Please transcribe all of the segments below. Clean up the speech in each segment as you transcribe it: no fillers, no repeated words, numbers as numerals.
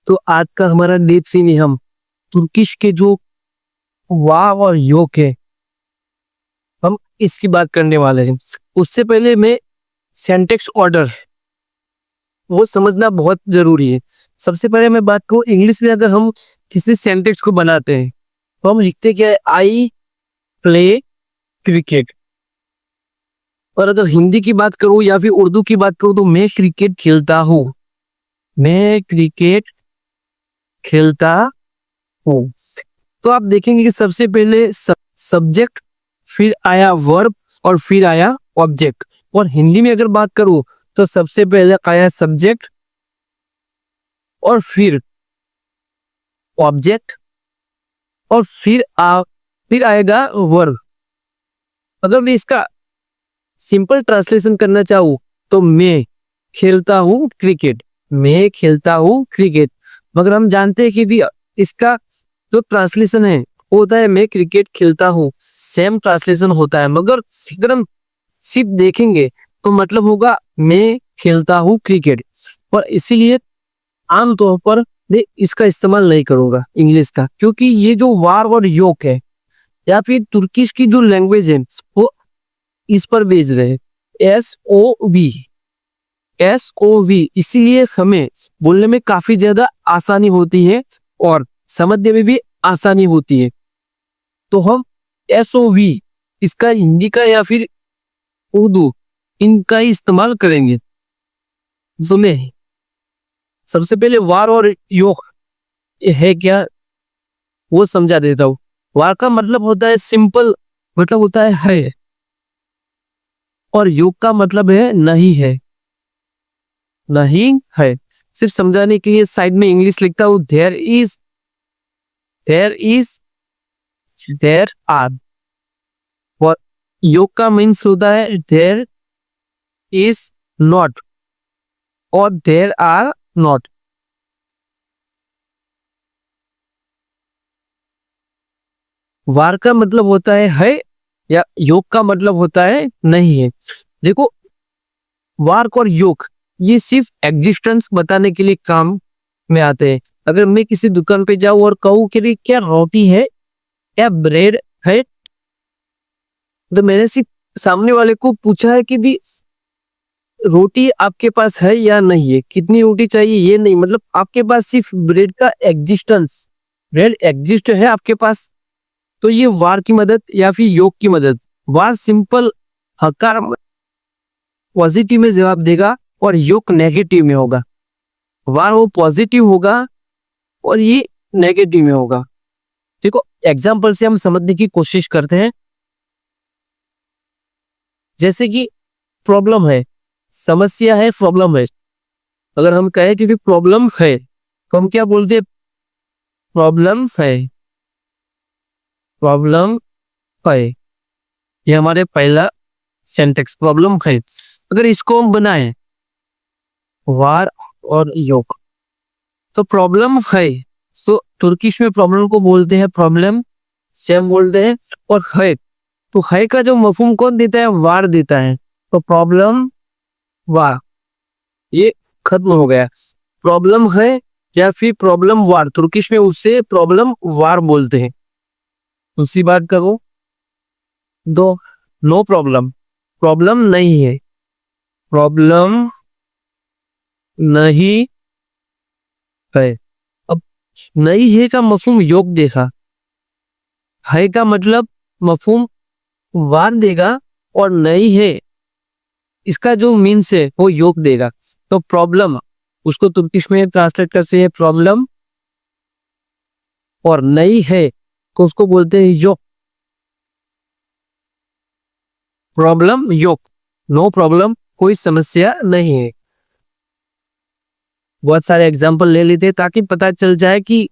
तो आज का हमारा डीप सीन हम तुर्किश के जो वाव और योग है हम इसकी बात करने वाले हैं। उससे पहले मैं सेंटेक्स ऑर्डर वो समझना बहुत जरूरी है। सबसे पहले मैं बात करूं इंग्लिश में, अगर हम किसी सेंटेक्स को बनाते हैं तो हम लिखते क्या है, आई प्ले क्रिकेट। और अगर हिंदी की बात करूं या फिर उर्दू की बात करूं तो मैं क्रिकेट खेलता हूं, मैं क्रिकेट खेलता हूं। तो आप देखेंगे कि सबसे पहले सब्जेक्ट, फिर आया वर्ब और फिर आया ऑब्जेक्ट। और हिंदी में अगर बात करूं तो सबसे पहले आया सब्जेक्ट और फिर ऑब्जेक्ट और फिर आएगा वर्ब। अगर मैं इसका सिंपल ट्रांसलेशन करना चाहूं तो मैं खेलता हूं क्रिकेट, मैं खेलता हूं क्रिकेट। मगर हम जानते हैं कि भी इसका जो ट्रांसलेशन है वो होता है मैं क्रिकेट खेलता हूं, सेम ट्रांसलेशन होता है। मगर अगर हम सिर्फ देखेंगे तो मतलब होगा मैं खेलता हूं क्रिकेट। और इसीलिए आमतौर पर मैं इसका इस्तेमाल नहीं करूंगा इंग्लिश का, क्योंकि ये जो वार और योग है या फिर तुर्किश की जो लैंग्वेज है वो इस पर बेस्ड रहे, SOV। इसीलिए हमें बोलने में काफी ज्यादा आसानी होती है और समझने में भी आसानी होती है। तो हम SOV इसका हिंदी का या फिर उर्दू इनका ही इस्तेमाल करेंगे। तो मैं सबसे पहले वार और योग है क्या वो समझा देता हूं। वार का मतलब होता है सिंपल, मतलब होता है और योग का मतलब है नहीं है, नहीं है। सिर्फ समझाने के लिए साइड में इंग्लिश लिखता हूं, देयर इज, देयर आर। और योग का मीन्स होता है देयर इज नॉट और देयर आर नॉट। वार का मतलब होता है या योग का मतलब होता है नहीं है। देखो वार्क और योग ये सिर्फ एग्जिस्टेंस बताने के लिए काम में आते हैं। अगर मैं किसी दुकान पे जाऊं और कहूं कि क्या रोटी है क्या ब्रेड है, तो मैंने सिर्फ सामने वाले को पूछा है कि भी रोटी आपके पास है या नहीं है, कितनी रोटी चाहिए, ये नहीं। मतलब आपके पास सिर्फ ब्रेड का एग्जिस्टेंस, ब्रेड एग्जिस्ट है आपके पास। तो ये वार की मदद या फिर योग की मदद, वार सिंपल हकार पॉजिटिव में जवाब देगा और योग नेगेटिव में होगा। वार वो पॉजिटिव होगा और ये नेगेटिव में होगा। देखो एग्जाम्पल से हम समझने की कोशिश करते हैं। जैसे कि प्रॉब्लम है, समस्या है, प्रॉब्लम है। अगर हम कहें कि प्रॉब्लम है तो हम क्या बोलते हैं, प्रॉब्लम है, प्रॉब्लम है। ये हमारे पहला सेंटेक्स प्रॉब्लम है। अगर इसको हम बनाए वार और योग तो प्रॉब्लम है, तो तुर्किश में प्रॉब्लम को बोलते हैं प्रॉब्लम, सेम बोलते हैं। और है तो है का जो मफहूम कौन देता है, वार देता है। तो प्रॉब्लम वार ये खत्म हो गया। प्रॉब्लम है या फिर प्रॉब्लम वार, तुर्किश में उससे प्रॉब्लम वार बोलते हैं। दूसरी बात करो दो, नो प्रॉब्लम, प्रॉब्लम नहीं है, प्रॉब्लम नहीं है। अब नहीं है का मफहूम योग देखा, है का मतलब मफहूम वार देगा और नहीं है इसका जो मीन्स है वो योग देगा। तो प्रॉब्लम उसको तुर्किश में ट्रांसलेट करते हैं प्रॉब्लम, और नहीं है तो उसको बोलते हैं योग, प्रॉब्लम योग, नो प्रॉब्लम कोई समस्या नहीं है। बहुत सारे एग्जाम्पल ले लेते हैं ताकि पता चल जाए कि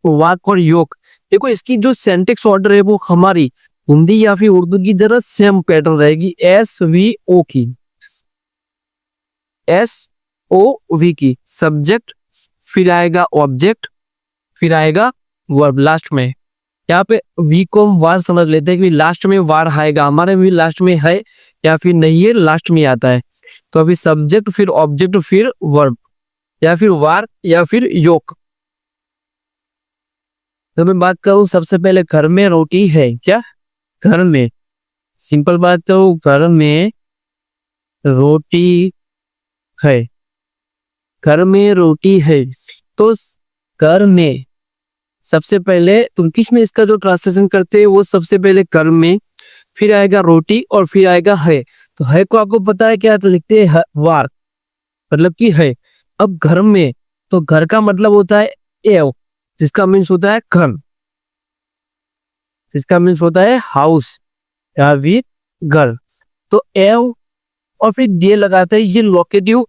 वाक और योग। देखो इसकी जो सेंटेक्स ऑर्डर है वो हमारी हिंदी या फिर उर्दू की तरह सेम पैटर्न रहेगी, SVO की, SOV की। सब्जेक्ट, फिर आएगा ऑब्जेक्ट, फिर आएगा वर्ब लास्ट में। यहाँ पे वी को हम वार समझ लेते हैं कि लास्ट में वार आएगा, हमारे भी लास्ट में है या फिर नहीं है, लास्ट में आता है। तो अभी सब्जेक्ट फिर ऑब्जेक्ट फिर वर्ब या फिर वार या फिर योग। तो मैं बात करूं सबसे पहले घर में रोटी है क्या? घर में, सिंपल बात करूं, घर में रोटी है, घर में रोटी है। तो घर में सबसे पहले तुर्किश में इसका जो ट्रांसलेशन करते हैं वो सबसे पहले घर में, फिर आएगा रोटी और फिर आएगा है। तो है को आपको पता है क्या, तो लिखते हैं वार, मतलब कि है। अब घर में, तो घर का मतलब होता है एव, जिसका मीन्स होता है घर, जिसका मीन्स होता है हाउस या फिर घर। तो एव और फिर दे लगाते हैं, ये लोकेटिव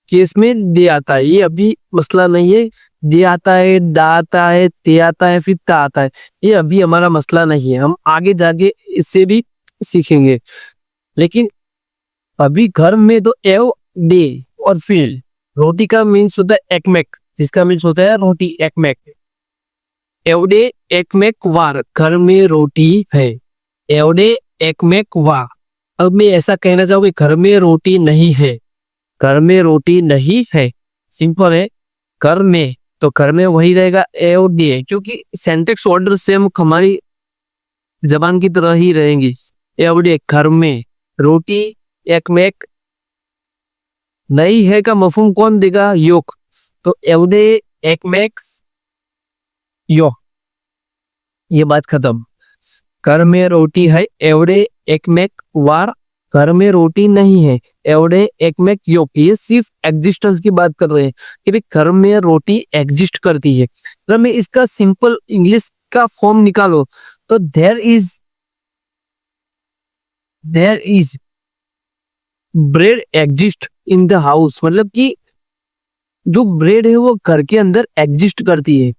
केस में दे आता है, ये अभी मसला नहीं है। दे आता है, दा आता है, ते आता है, फिर ता आता है, ये अभी हमारा मसला नहीं है, हम आगे जाके इससे भी सीखेंगे। लेकिन अभी घर में तो एव, डे और फिर रोटी का मीन्स होता है एकमेक, जिसका मीन्स होता है रोटी एकमेक। एवडे एकमेक वार, घर में रोटी है। एवडे एकमेक वार। अब मैं ऐसा कहना चाहूंगी घर में रोटी नहीं है, घर में रोटी नहीं है, सिंपल है। घर में, तो घर में वही रहेगा एवडे, क्योंकि सेंटेक्स ऑर्डर सेम हमारी जबान की तरह ही रहेंगी। एवडे घर में रोटी एकमेक, नहीं है का मफहूम कौन देगा? योक। तो एवडे एकमेक यो, ये बात खत्म। घर में रोटी है, एवडे एकमेक वार, घर में रोटी नहीं है, एवडे एकमेक योग। ये सिर्फ एग्जिस्टेंस की बात कर रहे हैं कि भाई घर में रोटी एग्जिस्ट करती है। अगर मैं इसका सिंपल इंग्लिश का फॉर्म निकालो तो there is bread exist in the house, मतलब कि जो ब्रेड है वो घर के अंदर एग्जिस्ट करती है।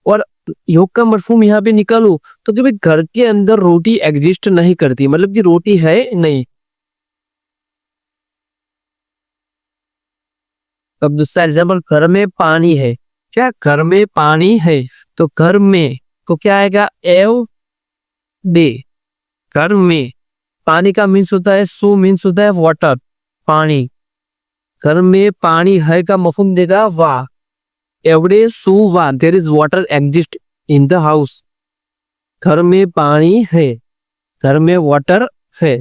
और योग का मफहूम यहाँ पे निकालू तो कि भाई घर के अंदर रोटी एग्जिस्ट नहीं करती, मतलब कि रोटी है नहीं। अब दूसरा एग्जाम्पल, घर में पानी है क्या? घर में पानी है, तो घर में को क्या आएगा? एव डे। घर में पानी का मीन्स होता है सू, मीन्स होता है वाटर, पानी। घर में पानी है का मफहूम देगा वाह। एवडे सू वाह, there is water exist in the house. घर में पानी है, घर में वाटर है।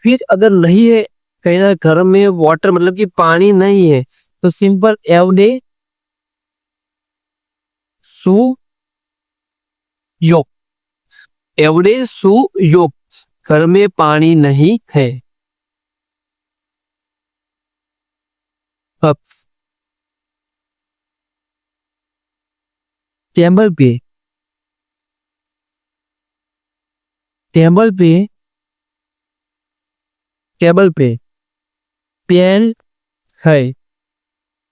फिर अगर नहीं है, कहीं ना घर में वाटर मतलब कि पानी नहीं है, तो सिंपल एवडे सु योग, एवडे सु योग, घर में पानी नहीं है। अब टेबल पे, टेबल पे, टेबल पे पेन है,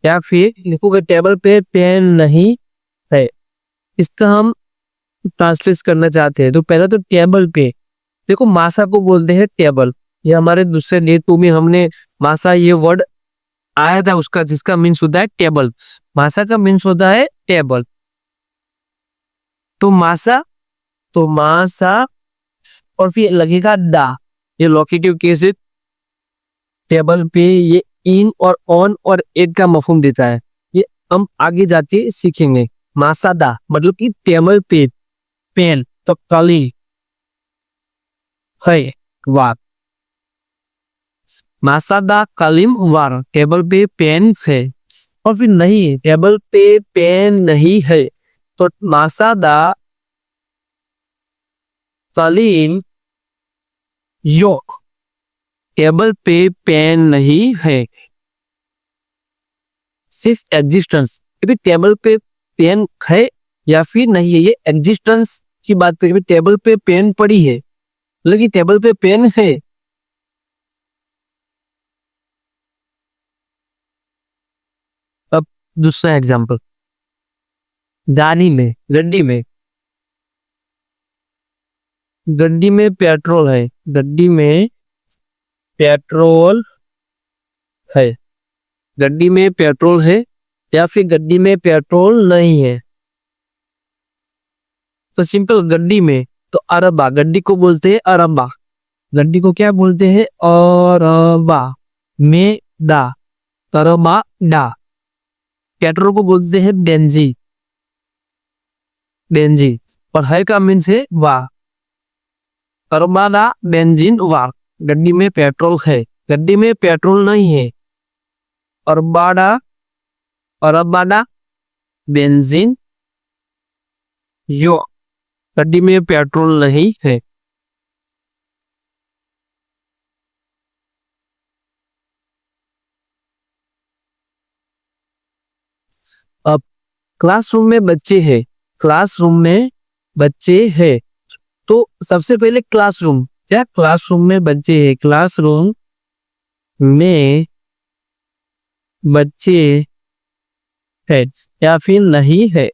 या फिर लिखोगे टेबल पे पेन नहीं है। इसका हम ट्रांसलेट करना चाहते हैं तो पहले तो टेबल पे, देखो मासा को बोलते हैं टेबल, ये हमारे दूसरे डे टू में हमने मासा ये वर्ड आया था उसका, जिसका मीन्स होता है टेबल। मासा का मीन्स होता है टेबल। तो मासा, तो मासा और फिर लगेगा डा, ये लोकेटिव केस है। टेबल पे ये इन और ऑन और एड का मफहूम देता है, ये हम आगे जाके सीखेंगे। मासादा मतलब कि टेबल पे पेन, तो कली है वार। मासादा कलीम वार, टेबल पे पेन है। और फिर नहीं, टेबल पे पेन नहीं है, तो मासादा कलीम योक, टेबल पे पेन नहीं है। सिर्फ एग्जिस्टेंस, टेबल पे पेन है या फिर नहीं है, ये एग्जिस्टेंस की बात करें। टेबल पे पेन पड़ी है, लेकिन टेबल पे पेन है। अब दूसरा एग्जांपल, गाड़ी में, गड्डी में, गड्डी में पेट्रोल है, गड्डी में पेट्रोल है, गड्डी में पेट्रोल है या फिर गड्डी में पेट्रोल नहीं है। तो सिंपल गड्डी में, तो अरबा, गड्डी को बोलते हैं अरबा, गड्डी को क्या बोलते हैं? अरबा में डा, तरबा डा। पेट्रोल को बोलते हैं बेंजीन, बेंजीन। और है का मीन्स है वाह। अरबाडा बेंजीन वाह, गड्डी में पेट्रोल है, गड्डी में पेट्रोल नहीं है। अरबाडा, अरबाडा बेंजीन यो, गड्डी में पेट्रोल नहीं है। अब क्लासरूम में बच्चे हैं, क्लासरूम में बच्चे हैं। तो सबसे पहले क्लासरूम, क्या क्लासरूम में बच्चे हैं, क्लासरूम में बच्चे है या फिर नहीं है,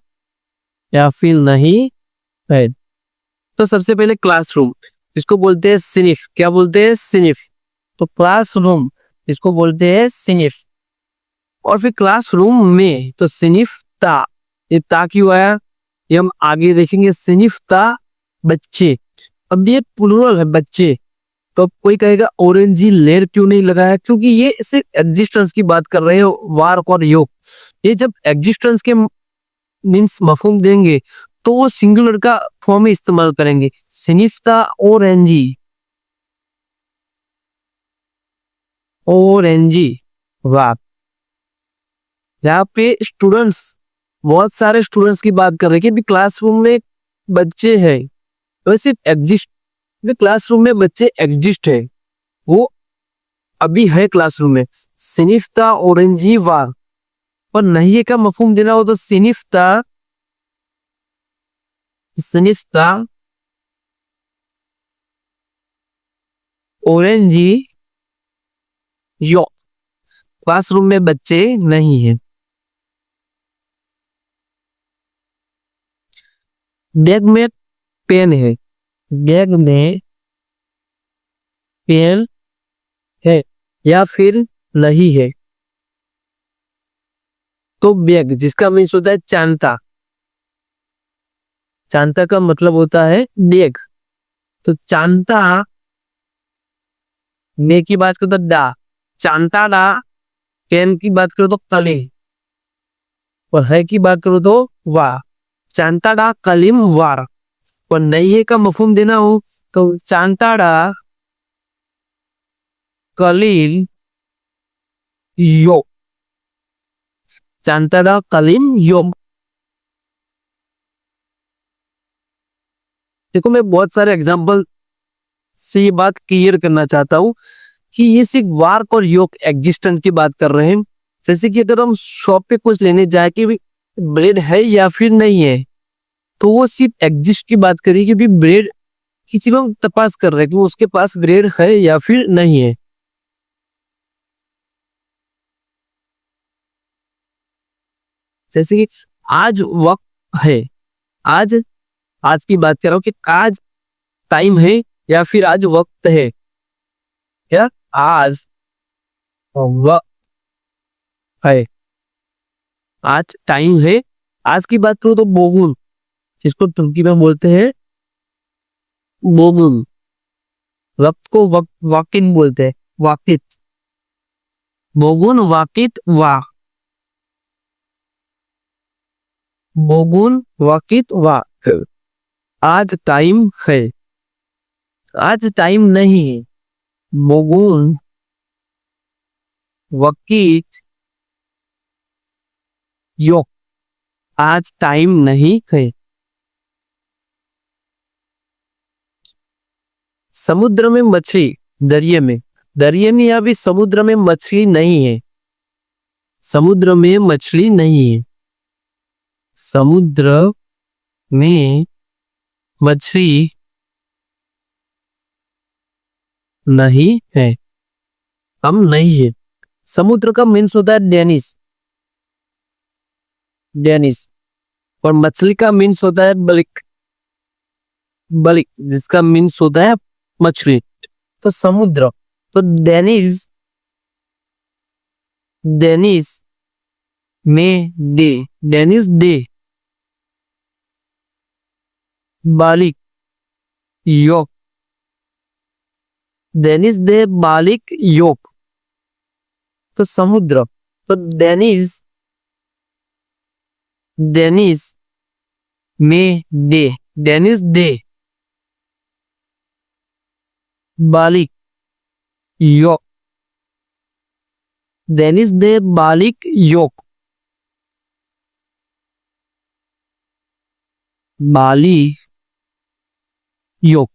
या फिर नहीं है। तो सबसे पहले क्लासरूम, इसको बोलते हैं सिनिफ, क्या बोलते हैं सिनिफ। तो क्लासरूम इसको बोलते हैं सिनिफ। और फिर क्लासरूम में तो सिनिफ ता, ये ता क्यों आया ये हम आगे देखेंगे। सिनिफ ता बच्चे, अब ये प्लूरल है बच्चे। तो अब कोई कहेगा ऑरेंजी लेर क्यों नहीं लगाया, क्योंकि ये इसे एग्जिस्टेंस की बात कर रहे हो, वार्क और योग। ये जब एग्जिस्टेंस के मीन्स मफहूम देंगे तो वो सिंगुलर का फॉर्म में इस्तेमाल करेंगे। सिनिफ्ता ऑरेंजी, ऑरेंजी वाह। यहाँ पे स्टूडेंट्स, बहुत सारे स्टूडेंट्स की बात कर रहे हैं कि क्लासरूम में बच्चे हैं, तो सिर्फ एग्जिस्ट, क्लासरूम में बच्चे एग्जिस्ट है, वो अभी है क्लासरूम में। सिनिफ्ता ऑरेंजी वाह, पर नहीं है का मफहूम देना हो तो सिनिफ्ता, सिनिफ्ता ऑरेंजी यो, क्लासरूम में बच्चे नहीं है। बैग में पेन है, बैग में पेन है या फिर नहीं है। तो बैग जिसका मीन्स होता है चांता, चांता का मतलब होता है बैग। तो चांता में की बात करो तो डा, चांता डा। पेन की बात करो तो कलिम, और है की बात करो तो वाह। चांता डा कलिम वार। और नहीं है का मफहूम देना हो तो चांता डा कलील यो, चांता डा कलीम यो। देखो मैं बहुत सारे एग्जांपल से ये बात क्लियर करना चाहता हूँ कि ये सिर्फ वार्क और योग एग्जिस्टेंस की बात कर रहे हैं। जैसे कि अगर हम शॉप पे कुछ लेने जाए कि ब्रेड है या फिर नहीं है, तो वो सिर्फ एग्जिस्ट की बात करेगी कि भी ब्रेड, किसी को हम तपास कर रहे हैं कि उसके पास ब्रेड है या फिर नहीं है। जैसे कि आज वक्त है, आज, आज की बात कर रहा हूँ कि आज टाइम है या फिर आज वक्त है, क्या आज वक्त है, आज टाइम है। आज की बात करूँ तो बोगुन, जिसको तुर्की में बोलते हैं बोगुन। वक्त को वक्त वाकिन बोलते हैं, वाकित, बोगुन वाकित वाह, बोगुन वाकित वाह। आज टाइम है, आज टाइम नहीं है। बोगुन वकीत यो, आज टाइम नहीं है। समुद्र में मछली, दरिया में, दरिया में या भी समुद्र में मछली नहीं है, समुद्र में मछली नहीं है, समुद्र में मछली नहीं है, हम नहीं है। समुद्र का मीन्स होता है डेनिस, डेनिस। और मछली का मीन्स होता है बलिक, बलिक जिसका मीन्स होता है मछली। तो समुद्र, तो डेनिस, डेनिस में दे, डेनिस दे बालिक योग, डेनिस दे बालिक योग। तो समुद्र, तो डेनिस, डेनिस में डे, डेनिस डे, बालिक योक, डेनिस डे बालिक योक, बाली योक।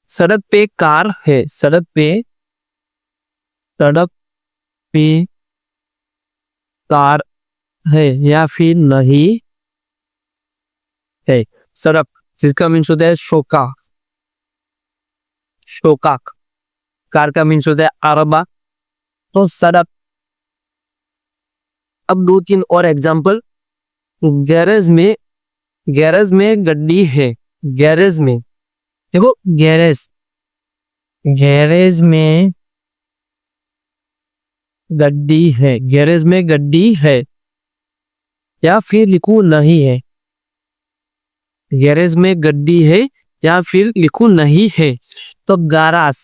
सड़क पे कार है, सड़क पे कार है या फिर नहीं है। सड़क जिसका मीन्स होता है शोका, शोकाक। कार का मीन्स होता है अरबा। तो सड़क। अब 2-3 और एग्जांपल। गैरेज में, गैरेज में गड्डी है, गैरेज में देखो, गैरेज, गैरेज में गड्डी है, गैरेज में गड्डी है या फिर लिखूं नहीं है, गैरेज में गड्डी है या फिर लिखूं नहीं है। तो गाराज,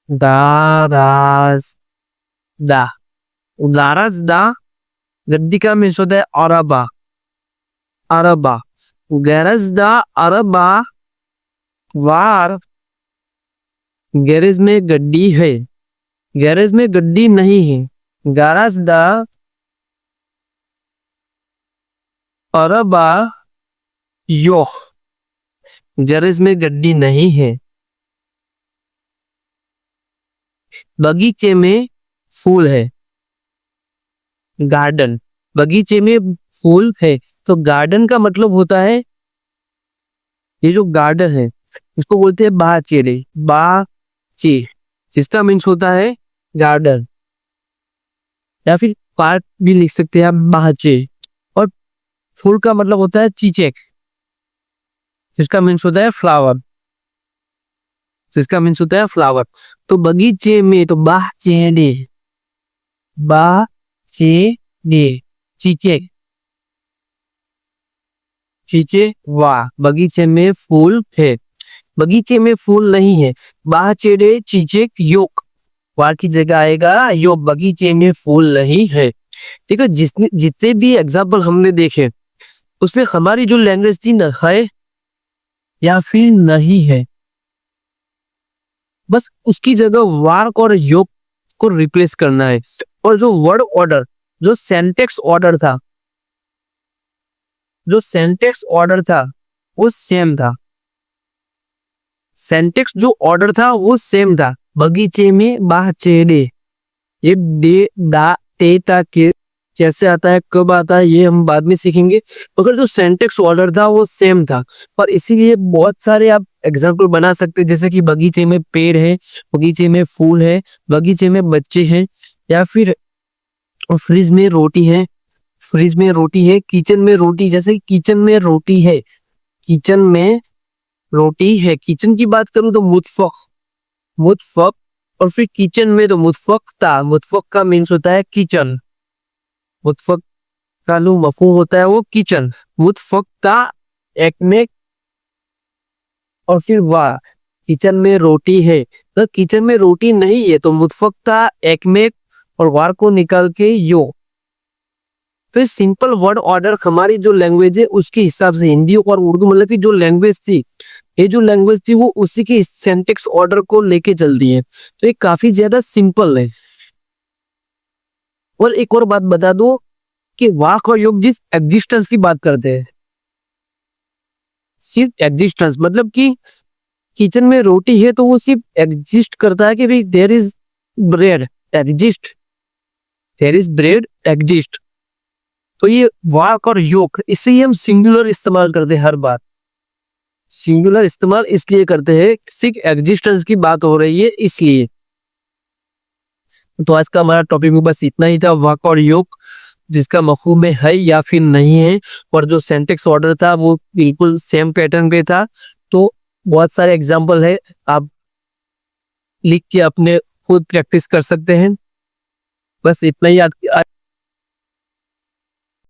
गाराज दा, गाराज दा गड्डी का मीन्स होता है अरबा, अरबा। गैरेज दा अरबा वार गैरेज में गड्डी है, गैरेज में गड्डी नहीं है। गाराज दा अरबा यो, गैरेज में गड्डी नहीं है। बगीचे में फूल है, गार्डन, बगीचे में फूल है। तो गार्डन का मतलब होता है, ये जो गार्डन है इसको बोलते हैं बाचेरे, बाचे, जिसका मीन्स होता है गार्डन या फिर पार्क भी लिख सकते हैं आप, बाचे। और फूल का मतलब होता है चीचेक, जिसका मीन्स होता है फ्लावर, जिसका मीन्स होता है फ्लावर। तो बगीचे में, तो बाचेरे, बाचेरे, चीचे, चीचे वाह, बगीचे में फूल है, बगीचे में फूल नहीं है। बाचेरे चीचे योक, वार की जगह आएगा यो, बगीचे में फूल नहीं है। ठीक है, जितने भी एग्जाम्पल हमने देखे उसमें हमारी जो लैंग्वेज थी न है या फिर नहीं है, बस उसकी जगह वार्क और योग को रिप्लेस करना है। और जो वर्ड ऑर्डर, जो सेंटेक्स ऑर्डर था, जो सेंटेक्स ऑर्डर था वो सेम था, सेंटेक्स जो ऑर्डर था वो सेम था। बगीचे में बाचेरे, ये डे दा ते ता के कैसे आता है, कब आता है, ये हम बाद में सीखेंगे। मगर जो सेंटेक्स ऑर्डर था वो सेम था, और इसीलिए बहुत सारे आप एग्जाम्पल बना सकते हैं, जैसे कि बगीचे में पेड़ है, बगीचे में फूल है, बगीचे में बच्चे हैं, या फिर फ्रिज में रोटी है, फ्रिज में रोटी है, किचन में रोटी, जैसे किचन में रोटी है, किचन में रोटी है। किचन की बात करूं तो मुतफक, मुतफक। और फिर किचन में तो मुतफक्ता, मुतफक का मीन्स होता है किचन, मुतफक का लो मफहूम होता है वो किचन, मुतफक्ता एक में। और फिर वाह, किचन में रोटी है, तो किचन में रोटी नहीं है, तो मुतफक्ता एक में और वार को निकाल के यो। फिर सिंपल वर्ड ऑर्डर हमारी जो लैंग्वेज है उसके हिसाब से, हिंदी और उर्दू मतलब की जो लैंग्वेज थी, ये जो लैंग्वेज थी वो उसी के सेंटेक्स ऑर्डर को लेके चलती है। तो ये काफी ज्यादा सिंपल है। और एक और बात बता दो कि वाक और योग जिस एग्जिस्टेंस की बात करते हैं, सिर्फ एग्जिस्टेंस, मतलब कि किचन में रोटी है तो वो सिर्फ एग्जिस्ट करता है कि भाई there is bread exist, there is bread exist. तो ये वाक और योग, इससे ही हम सिंगुलर इस्तेमाल करते हैं हर बार। सिंगुलर इस्तेमाल इसलिए करते हैं सिर्फ एग्जिस्टेंस की बात हो रही है इसलिए। तो आज का हमारा टॉपिक में बस इतना ही था, वाक और योग जिसका मफहूम में है या फिर नहीं है, और जो सेंटेक्स ऑर्डर था वो बिल्कुल सेम पैटर्न पे था। तो बहुत सारे एग्जाम्पल है, आप लिख के अपने खुद प्रैक्टिस कर सकते हैं। बस इतना ही आज